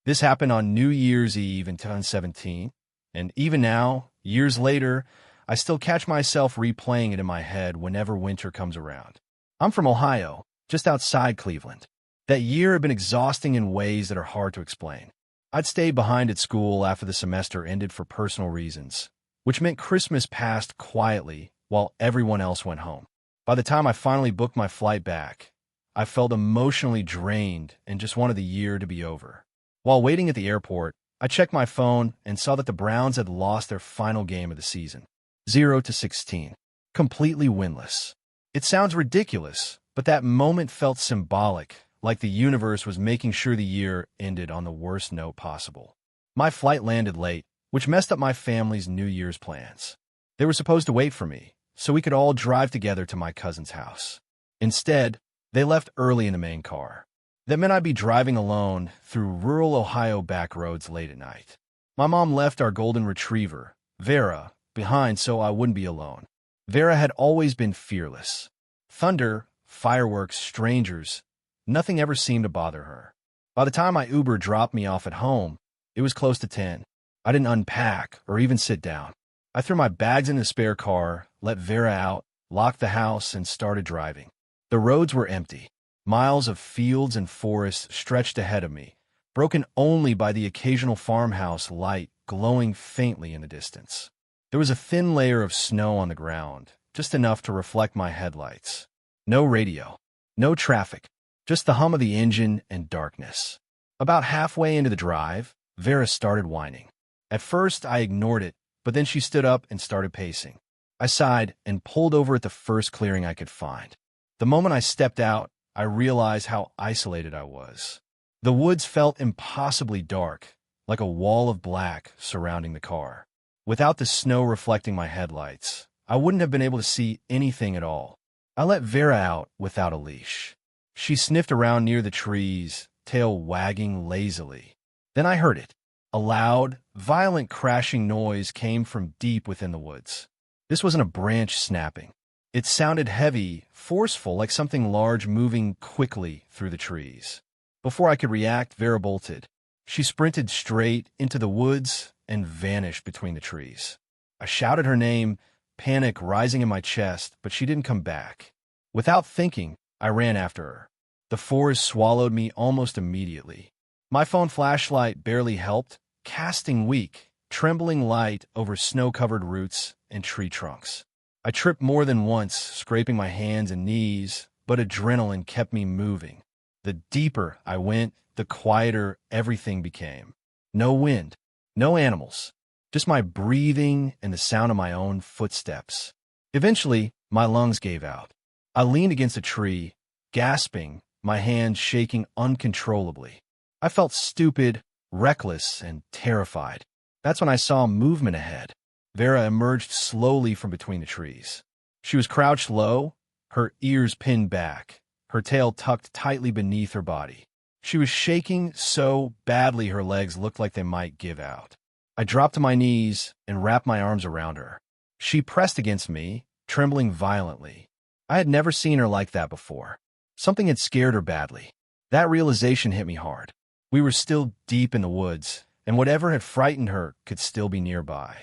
This happened on New Year's Eve in 2017, and even now, years later, I still catch myself replaying it in my head whenever winter comes around. I'm from Ohio, just outside Cleveland. That year had been exhausting in ways that are hard to explain. I'd stayed behind at school after the semester ended for personal reasons, which meant Christmas passed quietly while everyone else went home. By the time I finally booked my flight back, I felt emotionally drained and just wanted the year to be over. While waiting at the airport, I checked my phone and saw that the Browns had lost their final game of the season, 0-16, completely winless. It sounds ridiculous, but that moment felt symbolic, like the universe was making sure the year ended on the worst note possible. My flight landed late, which messed up my family's New Year's plans. They were supposed to wait for me, so we could all drive together to my cousin's house. Instead, they left early in the main car. That meant I'd be driving alone through rural Ohio backroads late at night. My mom left our golden retriever, Vera, behind so I wouldn't be alone. Vera had always been fearless. Thunder, fireworks, strangers, nothing ever seemed to bother her. By the time my Uber dropped me off at home, it was close to 10. I didn't unpack or even sit down. I threw my bags in the spare car, let Vera out, locked the house, and started driving. The roads were empty. Miles of fields and forests stretched ahead of me, broken only by the occasional farmhouse light glowing faintly in the distance. There was a thin layer of snow on the ground, just enough to reflect my headlights. No radio, no traffic, just the hum of the engine and darkness. About halfway into the drive, Vera started whining. At first, I ignored it, but then she stood up and started pacing. I sighed and pulled over at the first clearing I could find. The moment I stepped out, I realized how isolated I was. The woods felt impossibly dark, like a wall of black surrounding the car. Without the snow reflecting my headlights, I wouldn't have been able to see anything at all. I let Vera out without a leash. She sniffed around near the trees, tail wagging lazily. Then I heard it. A loud, violent crashing noise came from deep within the woods. This wasn't a branch snapping. It sounded heavy, forceful, like something large moving quickly through the trees. Before I could react, Vera bolted. She sprinted straight into the woods and vanished between the trees. I shouted her name, panic rising in my chest, but she didn't come back. Without thinking, I ran after her. The forest swallowed me almost immediately. My phone flashlight barely helped, casting weak, trembling light over snow-covered roots and tree trunks. I tripped more than once, scraping my hands and knees, but adrenaline kept me moving. The deeper I went, the quieter everything became. No wind, no animals, just my breathing and the sound of my own footsteps. Eventually, my lungs gave out. I leaned against a tree, gasping, my hands shaking uncontrollably. I felt stupid, reckless, and terrified. That's when I saw movement ahead. Vera emerged slowly from between the trees. She was crouched low, her ears pinned back, her tail tucked tightly beneath her body. She was shaking so badly her legs looked like they might give out. I dropped to my knees and wrapped my arms around her. She pressed against me, trembling violently. I had never seen her like that before. Something had scared her badly. That realization hit me hard. We were still deep in the woods, and whatever had frightened her could still be nearby.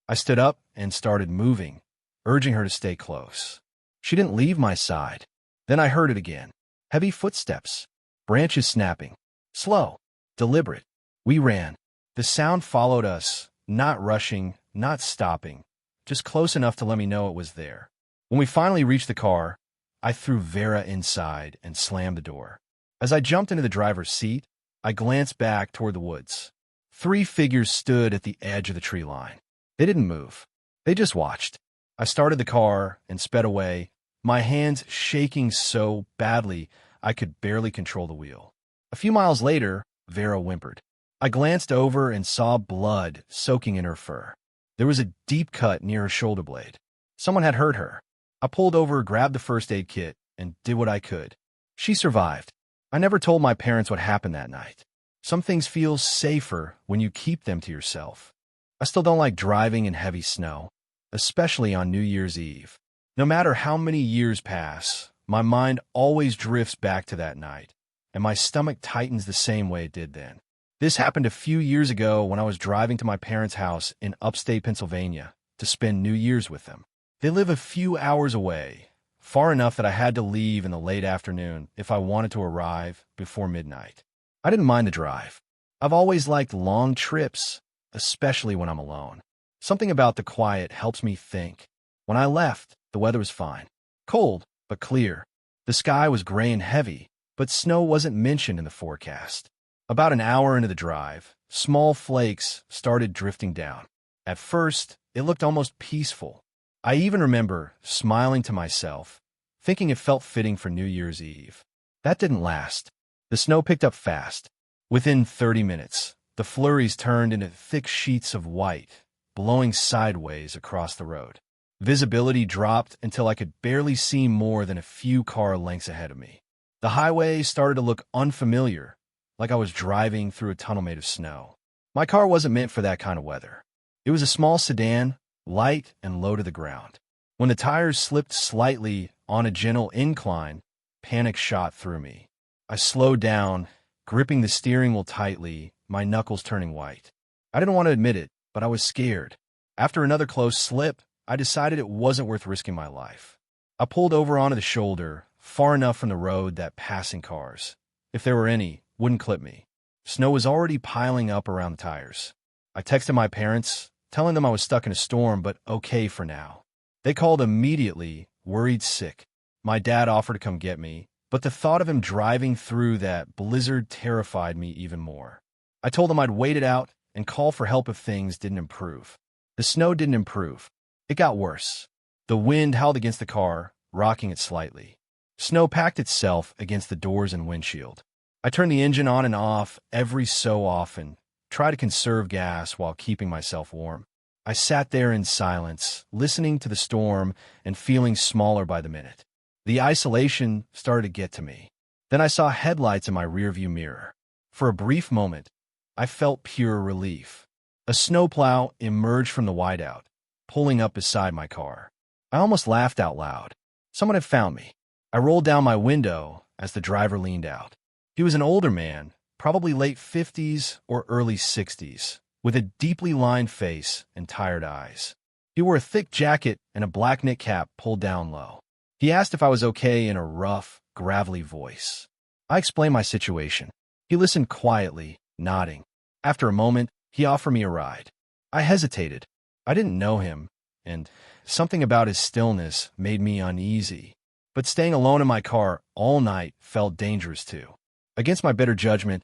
I stood up and started moving, urging her to stay close. She didn't leave my side. Then I heard it again. Heavy footsteps, branches snapping, slow, deliberate. We ran. The sound followed us, not rushing, not stopping, just close enough to let me know it was there. When we finally reached the car, I threw Vera inside and slammed the door. As I jumped into the driver's seat, I glanced back toward the woods. 3 figures stood at the edge of the tree line. They didn't move. They just watched. I started the car and sped away, my hands shaking so badly I could barely control the wheel. A few miles later, Vera whimpered. I glanced over and saw blood soaking in her fur. There was a deep cut near her shoulder blade. Someone had hurt her. I pulled over, grabbed the first aid kit, and did what I could. She survived. I never told my parents what happened that night. Some things feel safer when you keep them to yourself. I still don't like driving in heavy snow, especially on New Year's Eve. No matter how many years pass, my mind always drifts back to that night, and my stomach tightens the same way it did then. This happened a few years ago when I was driving to my parents' house in upstate Pennsylvania to spend New Year's with them. They live a few hours away, far enough that I had to leave in the late afternoon if I wanted to arrive before midnight. I didn't mind the drive. I've always liked long trips, especially when I'm alone. Something about the quiet helps me think. When I left, the weather was fine. Cold, but clear. The sky was gray and heavy, but snow wasn't mentioned in the forecast. About an hour into the drive, small flakes started drifting down. At first, it looked almost peaceful. I even remember smiling to myself, thinking it felt fitting for New Year's Eve. That didn't last. The snow picked up fast. Within 30 minutes, the flurries turned into thick sheets of white, blowing sideways across the road. Visibility dropped until I could barely see more than a few car lengths ahead of me. The highway started to look unfamiliar, like I was driving through a tunnel made of snow. My car wasn't meant for that kind of weather. It was a small sedan, light and low to the ground. When the tires slipped slightly on a gentle incline, panic shot through me. I slowed down, gripping the steering wheel tightly, my knuckles turning white. I didn't want to admit it, but I was scared. After another close slip, I decided it wasn't worth risking my life. I pulled over onto the shoulder, far enough from the road that passing cars, if there were any, wouldn't clip me. Snow was already piling up around the tires. I texted my parents, telling them I was stuck in a storm, but okay for now. They called immediately, worried sick. My dad offered to come get me, but the thought of him driving through that blizzard terrified me even more. I told him I'd wait it out and call for help if things didn't improve. The snow didn't improve. It got worse. The wind howled against the car, rocking it slightly. Snow packed itself against the doors and windshield. I turned the engine on and off every so often, try to conserve gas while keeping myself warm. I sat there in silence, listening to the storm and feeling smaller by the minute. The isolation started to get to me. Then I saw headlights in my rearview mirror. For a brief moment, I felt pure relief. A snowplow emerged from the whiteout, pulling up beside my car. I almost laughed out loud. Someone had found me. I rolled down my window as the driver leaned out. He was an older man, probably late 50s or early 60s, with a deeply lined face and tired eyes. He wore a thick jacket and a black knit cap pulled down low. He asked if I was okay in a rough, gravelly voice. I explained my situation. He listened quietly, nodding. After a moment, he offered me a ride. I hesitated. I didn't know him, and something about his stillness made me uneasy. But staying alone in my car all night felt dangerous too. Against my better judgment,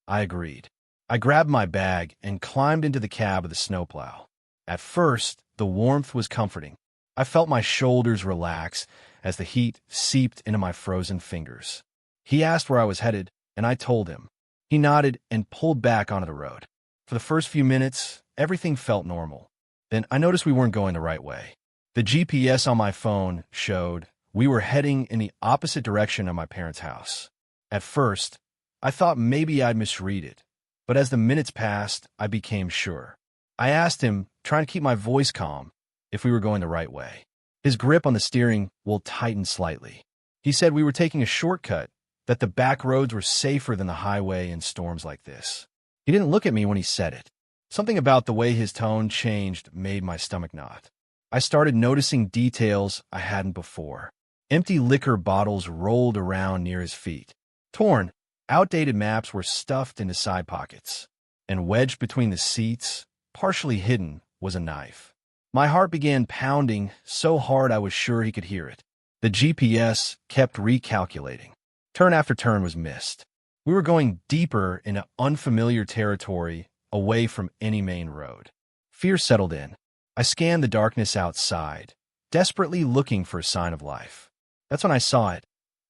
I agreed. I grabbed my bag and climbed into the cab of the snowplow. At first, the warmth was comforting. I felt my shoulders relax as the heat seeped into my frozen fingers. He asked where I was headed, and I told him. He nodded and pulled back onto the road. For the first few minutes, everything felt normal. Then I noticed we weren't going the right way. The GPS on my phone showed we were heading in the opposite direction of my parents' house. At first, I thought maybe I'd misread it, but as the minutes passed, I became sure. I asked him, trying to keep my voice calm, if we were going the right way. His grip on the steering wheel tightened slightly. He said we were taking a shortcut, that the back roads were safer than the highway in storms like this. He didn't look at me when he said it. Something about the way his tone changed made my stomach knot. I started noticing details I hadn't before. Empty liquor bottles rolled around near his feet. Torn, outdated maps were stuffed into side pockets. And wedged between the seats, partially hidden, was a knife. My heart began pounding so hard I was sure he could hear it. The GPS kept recalculating. Turn after turn was missed. We were going deeper into unfamiliar territory, away from any main road. Fear settled in. I scanned the darkness outside, desperately looking for a sign of life. That's when I saw it,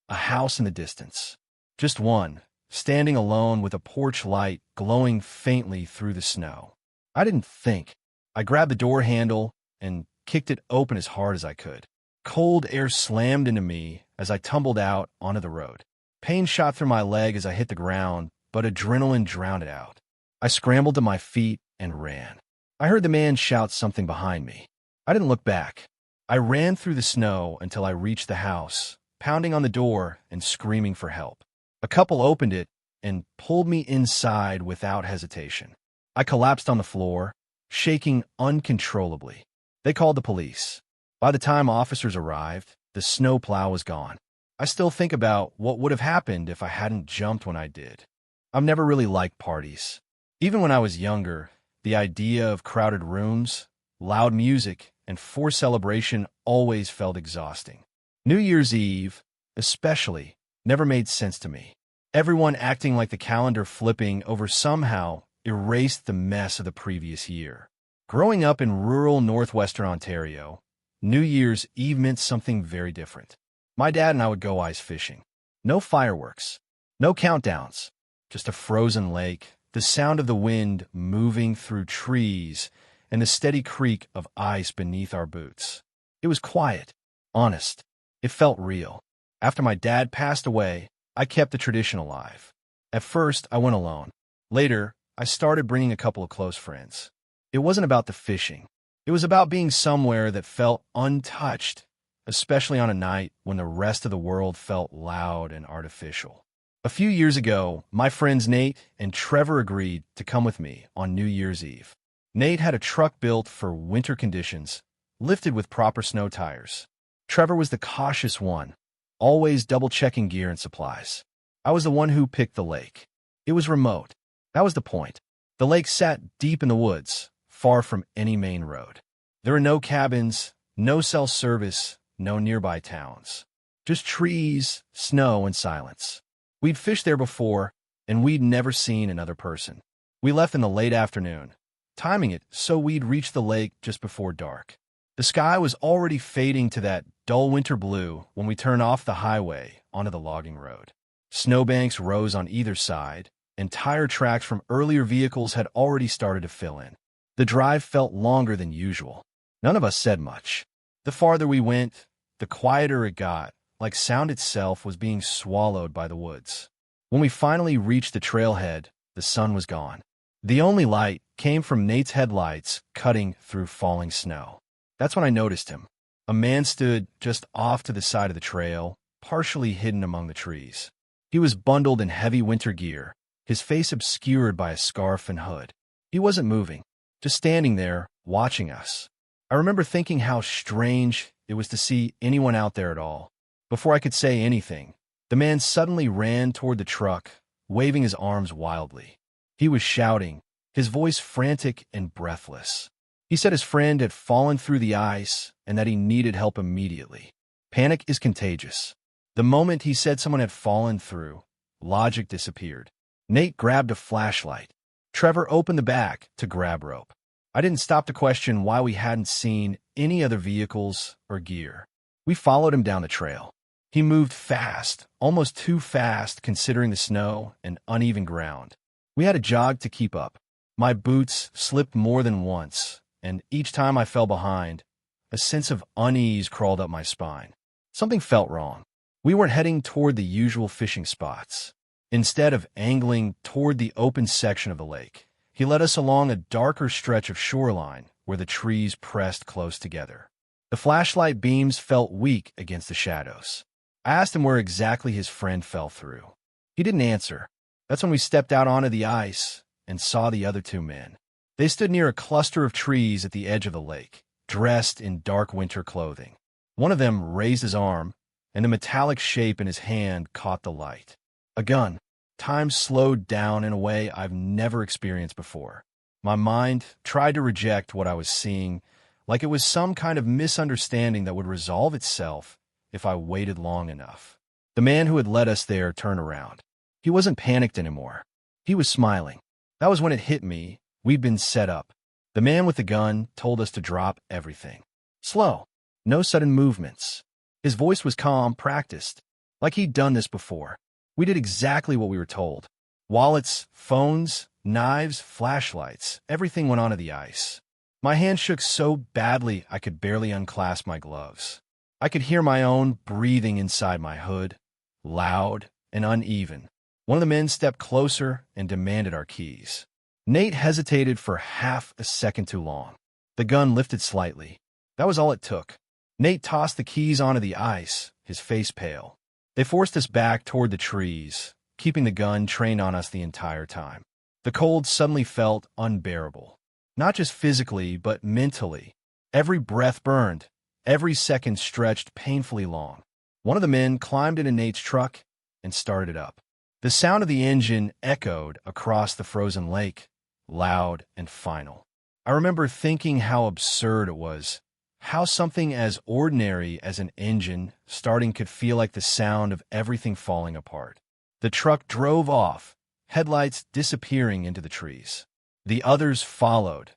a house in the distance. Just one, standing alone with a porch light glowing faintly through the snow. I didn't think. I grabbed the door handle and kicked it open as hard as I could. Cold air slammed into me as I tumbled out onto the road. Pain shot through my leg as I hit the ground, but adrenaline drowned it out. I scrambled to my feet and ran. I heard the man shout something behind me. I didn't look back. I ran through the snow until I reached the house, pounding on the door and screaming for help. A couple opened it, and pulled me inside without hesitation. I collapsed on the floor, shaking uncontrollably. They called the police. By the time officers arrived, the snowplow was gone. I still think about what would have happened if I hadn't jumped when I did. I've never really liked parties. Even when I was younger, the idea of crowded rooms, loud music, and forced celebration always felt exhausting. New Year's Eve, especially, never made sense to me. Everyone acting like the calendar flipping over somehow erased the mess of the previous year. Growing up in rural northwestern Ontario, New Year's Eve meant something very different. My dad and I would go ice fishing. No fireworks, no countdowns, just a frozen lake, the sound of the wind moving through trees, and the steady creak of ice beneath our boots. It was quiet, honest. It felt real. After my dad passed away, I kept the tradition alive. At first, I went alone. Later, I started bringing a couple of close friends. It wasn't about the fishing. It was about being somewhere that felt untouched, especially on a night when the rest of the world felt loud and artificial. A few years ago, my friends Nate and Trevor agreed to come with me on New Year's Eve. Nate had a truck built for winter conditions, lifted with proper snow tires. Trevor was the cautious one, always double-checking gear and supplies. I was the one who picked the lake. It was remote. That was the point. The lake sat deep in the woods, far from any main road. There were no cabins, no cell service, no nearby towns. Just trees, snow, and silence. We'd fished there before, and we'd never seen another person. We left in the late afternoon, timing it so we'd reach the lake just before dark. The sky was already fading to that dull winter blue when we turned off the highway onto the logging road. Snowbanks rose on either side, and tire tracks from earlier vehicles had already started to fill in. The drive felt longer than usual. None of us said much. The farther we went, the quieter it got, like sound itself was being swallowed by the woods. When we finally reached the trailhead, the sun was gone. The only light came from Nate's headlights cutting through falling snow. That's when I noticed him. A man stood just off to the side of the trail, partially hidden among the trees. He was bundled in heavy winter gear, his face obscured by a scarf and hood. He wasn't moving, just standing there, watching us. I remember thinking how strange it was to see anyone out there at all. Before I could say anything, the man suddenly ran toward the truck, waving his arms wildly. He was shouting, his voice frantic and breathless. He said his friend had fallen through the ice and that he needed help immediately. Panic is contagious. The moment he said someone had fallen through, logic disappeared. Nate grabbed a flashlight. Trevor opened the back to grab rope. I didn't stop to question why we hadn't seen any other vehicles or gear. We followed him down the trail. He moved fast, almost too fast considering the snow and uneven ground. We had to jog to keep up. My boots slipped more than once, and each time I fell behind, a sense of unease crawled up my spine. Something felt wrong. We weren't heading toward the usual fishing spots. Instead of angling toward the open section of the lake, he led us along a darker stretch of shoreline where the trees pressed close together. The flashlight beams felt weak against the shadows. I asked him where exactly his friend fell through. He didn't answer. That's when we stepped out onto the ice and saw the other two men. They stood near a cluster of trees at the edge of the lake, dressed in dark winter clothing. One of them raised his arm, and the metallic shape in his hand caught the light. A gun. Time slowed down in a way I've never experienced before. My mind tried to reject what I was seeing, like it was some kind of misunderstanding that would resolve itself if I waited long enough. The man who had led us there turned around. He wasn't panicked anymore. He was smiling. That was when it hit me. We'd been set up. The man with the gun told us to drop everything. Slow. No sudden movements. His voice was calm, practiced, like he'd done this before. We did exactly what we were told. Wallets, phones, knives, flashlights, everything went onto the ice. My hand shook so badly I could barely unclasp my gloves. I could hear my own breathing inside my hood, loud and uneven. One of the men stepped closer and demanded our keys. Nate hesitated for half a second too long. The gun lifted slightly. That was all it took. Nate tossed the keys onto the ice, his face pale. They forced us back toward the trees, keeping the gun trained on us the entire time. The cold suddenly felt unbearable. Not just physically, but mentally. Every breath burned. Every second stretched painfully long. One of the men climbed into Nate's truck and started up. The sound of the engine echoed across the frozen lake, loud and final. I remember thinking how absurd it was, how something as ordinary as an engine starting could feel like the sound of everything falling apart. The truck drove off, headlights disappearing into the trees. The others followed,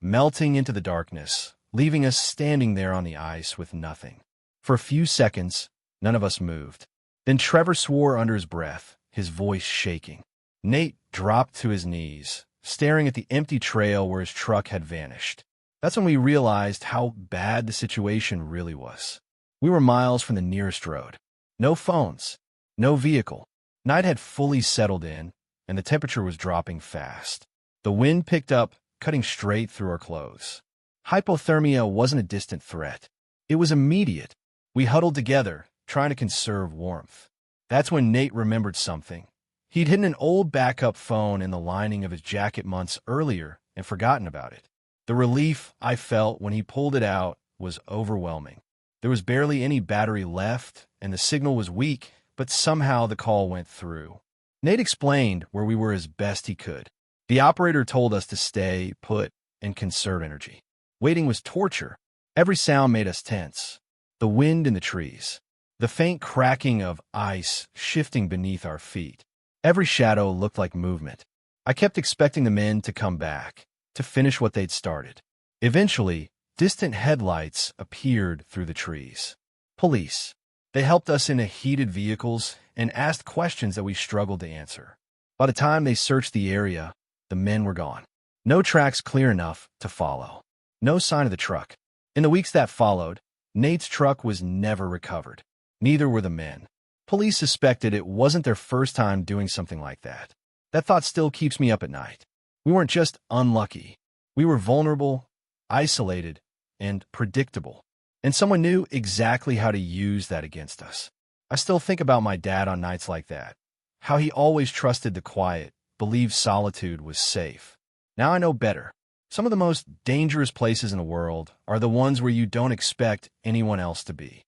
melting into the darkness, leaving us standing there on the ice with nothing. For a few seconds, none of us moved. Then Trevor swore under his breath, his voice shaking. Nate dropped to his knees, staring at the empty trail where his truck had vanished. That's when we realized how bad the situation really was. We were miles from the nearest road. No phones, no vehicle. Night had fully settled in, and the temperature was dropping fast. The wind picked up, cutting straight through our clothes. Hypothermia wasn't a distant threat. It was immediate. We huddled together, trying to conserve warmth. That's when Nate remembered something. He'd hidden an old backup phone in the lining of his jacket months earlier and forgotten about it. The relief I felt when he pulled it out was overwhelming. There was barely any battery left, and the signal was weak, but somehow the call went through. Nate explained where we were as best he could. The operator told us to stay put and conserve energy. Waiting was torture. Every sound made us tense. The wind in the trees. The faint cracking of ice shifting beneath our feet. Every shadow looked like movement. I kept expecting the men to come back, to finish what they'd started. Eventually, distant headlights appeared through the trees. Police. They helped us into heated vehicles and asked questions that we struggled to answer. By the time they searched the area, the men were gone. No tracks clear enough to follow. No sign of the truck. In the weeks that followed, Nate's truck was never recovered. Neither were the men. Police suspected it wasn't their first time doing something like that. That thought still keeps me up at night. We weren't just unlucky. We were vulnerable, isolated, and predictable. And someone knew exactly how to use that against us. I still think about my dad on nights like that. How he always trusted the quiet, believed solitude was safe. Now I know better. Some of the most dangerous places in the world are the ones where you don't expect anyone else to be.